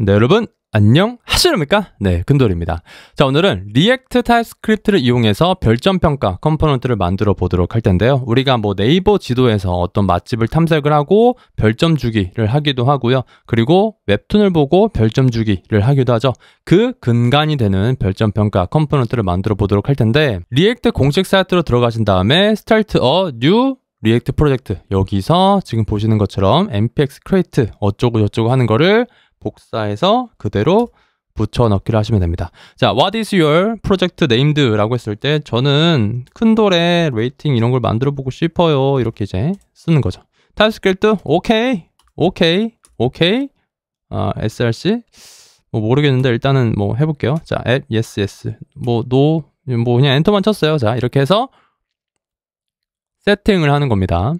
네, 여러분 안녕하십니까? 네, 근돌입니다. 자, 오늘은 리액트 타입스크립트를 이용해서 별점평가 컴포넌트를 만들어 보도록 할 텐데요. 우리가 뭐 네이버 지도에서 어떤 맛집을 탐색을 하고 별점 주기를 하기도 하고요. 그리고 웹툰을 보고 별점 주기를 하기도 하죠. 그 근간이 되는 별점평가 컴포넌트를 만들어 보도록 할 텐데, 리액트 공식 사이트로 들어가신 다음에 Start a New 리액트 프로젝트, 여기서 지금 보시는 것처럼 npx create 어쩌고 저쩌고 하는 거를 복사해서 그대로 붙여 넣기를 하시면 됩니다. 자, what is your project named? 라고 했을 때 저는 큰돌의 레이팅 이런 걸 만들어 보고 싶어요. 이렇게 이제 쓰는 거죠. 타입스크립트 오케이 src 뭐 모르겠는데 일단은 뭐 해볼게요. 자, app yes 뭐 그냥 엔터만 쳤어요. 자, 이렇게 해서 세팅을 하는 겁니다.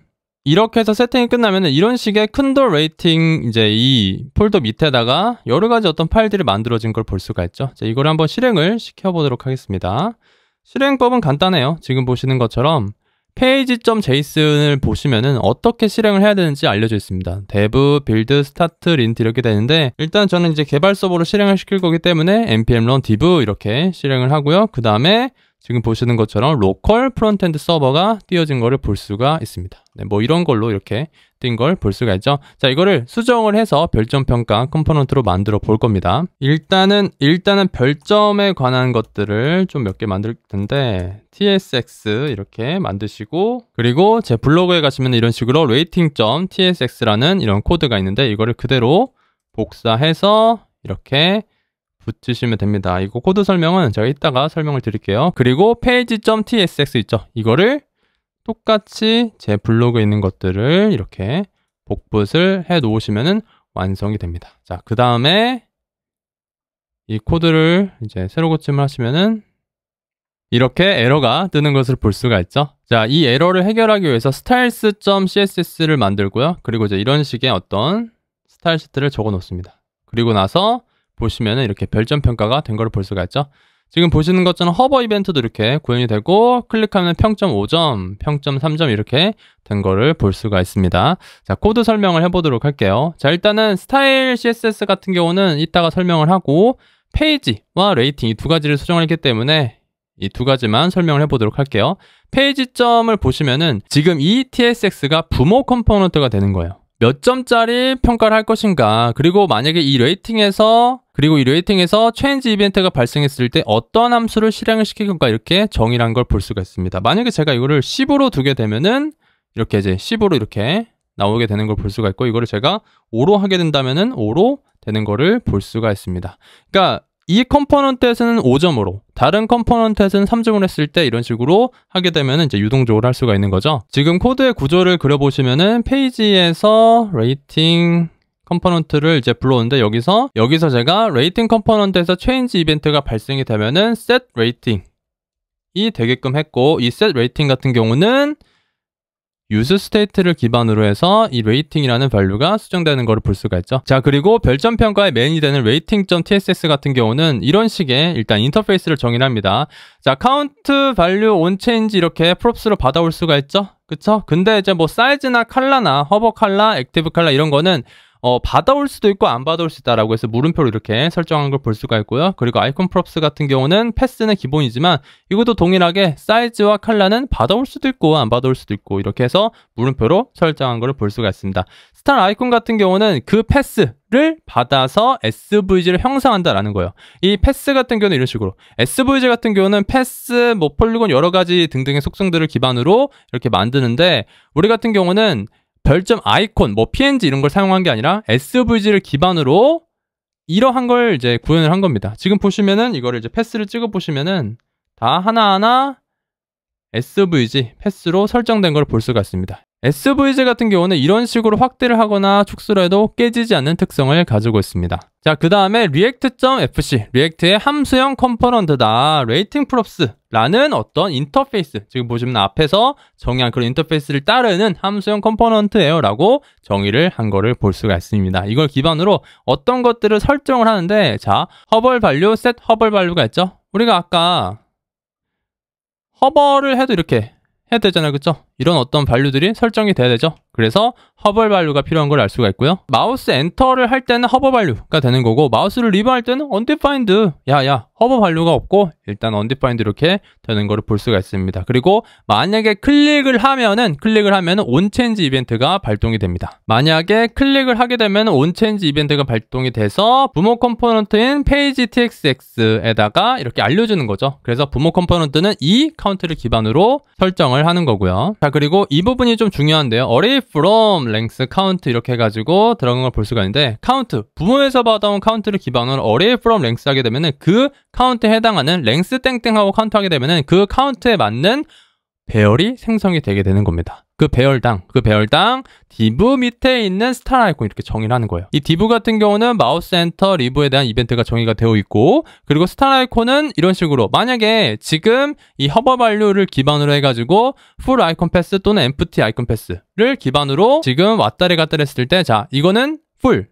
이렇게 해서 세팅이 끝나면 이런 식의 큰돌 레이팅 이제 이 폴더 밑에다가 여러 가지 어떤 파일들이 만들어진 걸 볼 수가 있죠. 자, 이걸 한번 실행을 시켜보도록 하겠습니다. 실행법은 간단해요. 지금 보시는 것처럼 page.json을 보시면은 어떻게 실행을 해야 되는지 알려져 있습니다. dev, build, start, lint 이렇게 되는데, 일단 저는 이제 개발 서버로 실행을 시킬 거기 때문에 npm run div 이렇게 실행을 하고요. 그 다음에 지금 보시는 것처럼 로컬 프론트엔드 서버가 띄어진 거를 볼 수가 있습니다. 네, 뭐 이런 걸로 이렇게 띈 걸 볼 수가 있죠. 자, 이거를 수정을 해서 별점평가 컴포넌트로 만들어 볼 겁니다. 일단은 별점에 관한 것들을 좀 몇 개 만들 텐데, tsx 이렇게 만드시고, 그리고 제 블로그에 가시면 이런 식으로 rating.tsx라는 이런 코드가 있는데, 이거를 그대로 복사해서 이렇게 붙이시면 됩니다. 이거 코드 설명은 제가 이따가 설명을 드릴게요. 그리고 page.tsx 있죠? 이거를 똑같이 제 블로그에 있는 것들을 이렇게 복붙을 해 놓으시면 완성이 됩니다. 자, 그 다음에 이 코드를 이제 새로 고침을 하시면은 이렇게 에러가 뜨는 것을 볼 수가 있죠. 자, 이 에러를 해결하기 위해서 styles.css를 만들고요. 그리고 이제 이런 식의 어떤 스타일 시트를 적어 놓습니다. 그리고 나서 보시면은 이렇게 별점 평가가 된 걸 볼 수가 있죠. 지금 보시는 것처럼 허버 이벤트도 이렇게 구현이 되고, 클릭하면 평점 5점, 평점 3점 이렇게 된 거를 볼 수가 있습니다. 자, 코드 설명을 해보도록 할게요. 자, 일단은 스타일 CSS 같은 경우는 이따가 설명을 하고, 페이지와 레이팅 이 두 가지를 수정을 했기 때문에 이 두 가지만 설명을 해보도록 할게요. 페이지점을 보시면은 지금 이 TSX가 부모 컴포넌트가 되는 거예요. 몇 점짜리 평가를 할 것인가, 그리고 만약에 이 레이팅에서 체인지 이벤트가 발생했을 때 어떤 함수를 실행을 시킬 건가, 이렇게 정의를 한 걸 볼 수가 있습니다. 만약에 제가 이거를 10으로 두게 되면은 이렇게 이제 10으로 이렇게 나오게 되는 걸 볼 수가 있고, 이거를 제가 5로 하게 된다면은 5로 되는 거를 볼 수가 있습니다. 그러니까 이 컴포넌트에서는 5점으로, 다른 컴포넌트에서는 3점으로 했을 때 이런 식으로 하게 되면 이제 유동적으로 할 수가 있는 거죠. 지금 코드의 구조를 그려보시면은 페이지에서 레이팅 컴포넌트를 이제 불러오는데, 여기서 제가 레이팅 컴포넌트에서 체인지 이벤트가 발생이 되면은 set rating이 되게끔 했고, 이 set rating 같은 경우는 use state를 기반으로 해서 이 rating이라는 value가 수정되는 것을 볼 수가 있죠. 자, 그리고 별점 평가의 메인이 되는 rating.tss 같은 경우는 이런 식의 일단 인터페이스를 정의를 합니다. 자, count value on change 이렇게 props로 받아올 수가 있죠. 그쵸? 근데 이제 뭐 사이즈나 컬러나 허버 컬러, 액티브 컬러 이런 거는 받아올 수도 있고 안 받아올 수 있다라고 해서 물음표로 이렇게 설정한 걸 볼 수가 있고요. 그리고 아이콘 프롭스 같은 경우는 패스는 기본이지만 이것도 동일하게 사이즈와 컬러는 받아올 수도 있고 안 받아올 수도 있고 이렇게 해서 물음표로 설정한 걸 볼 수가 있습니다. 스타일 아이콘 같은 경우는 그 패스를 받아서 SVG를 형성한다라는 거예요. 이 패스 같은 경우는 이런 식으로, SVG 같은 경우는 패스, 뭐 폴리곤 여러 가지 등등의 속성들을 기반으로 이렇게 만드는데, 우리 같은 경우는 별점 아이콘, 뭐 PNG 이런 걸 사용한 게 아니라 SVG를 기반으로 이러한 걸 이제 구현을 한 겁니다. 지금 보시면은 이거를 이제 패스를 찍어 보시면은 다 하나하나 SVG 패스로 설정된 걸 볼 수가 있습니다. SVG 같은 경우는 이런 식으로 확대를 하거나 축소를 해도 깨지지 않는 특성을 가지고 있습니다. 자, 그 다음에 react.fc, 리액트의 함수형 컴포넌트다. ratingProps라는 어떤 인터페이스, 지금 보시면 앞에서 정의한 그런 인터페이스를 따르는 함수형 컴포넌트예요 라고 정의를 한 거를 볼 수가 있습니다. 이걸 기반으로 어떤 것들을 설정을 하는데, 자, 허벌 발류, set 허벌 발류가 있죠. 우리가 아까 허벌을 해도 이렇게 해야 되잖아요, 그쵸? 이런 어떤 value들이 설정이 돼야 되죠. 그래서 hover value가 필요한 걸 알 수가 있고요. 마우스 엔터를 할 때는 hover value가 되는 거고 마우스를 리버할 때는 undefined hover value가 없고 일단 undefined 이렇게 되는 거를 볼 수가 있습니다. 그리고 만약에 클릭을 하면은 onChange 이벤트가 발동이 됩니다. 만약에 클릭을 하게 되면 onChange 이벤트가 발동이 돼서 부모 컴포넌트인 pageTXX에다가 이렇게 알려주는 거죠. 그래서 부모 컴포넌트는 이 카운트를 기반으로 설정을 하는 거고요. 자, 그리고 이 부분이 좀 중요한데요. array from length count 이렇게 해가지고 들어간 걸 볼 수가 있는데 카운트, 부모에서 받아온 카운트를 기반으로 array from length 하게 되면은 그 카운트에 해당하는 length 땡땡하고 카운트하게 되면은 그 카운트에 맞는 배열이 생성이 되게 되는 겁니다. 그 배열당 div 밑에 있는 스타 아이콘 이렇게 정의를 하는 거예요. 이 div 같은 경우는 마우스 엔터 리브에 대한 이벤트가 정의가 되어 있고 그리고 스타 아이콘은 이런 식으로 만약에 지금 이 hover value를 기반으로 해가지고 full icon pass 또는 empty icon pass를 기반으로 지금 왔다리 갔다리 했을 때 자 이거는 full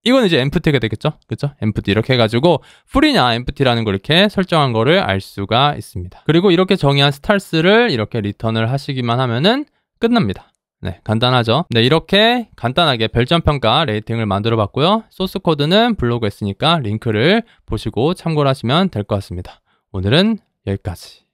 이건 이제 empty가 되겠죠? 그렇죠? empty 이렇게 해가지고 full이냐 empty라는 걸 이렇게 설정한 거를 알 수가 있습니다. 그리고 이렇게 정의한 stars를 이렇게 리턴을 하시기만 하면은 끝납니다. 네, 간단하죠? 네, 이렇게 간단하게 별점평가 레이팅을 만들어 봤고요. 소스 코드는 블로그에 있으니까 링크를 보시고 참고를 하시면 될 것 같습니다. 오늘은 여기까지.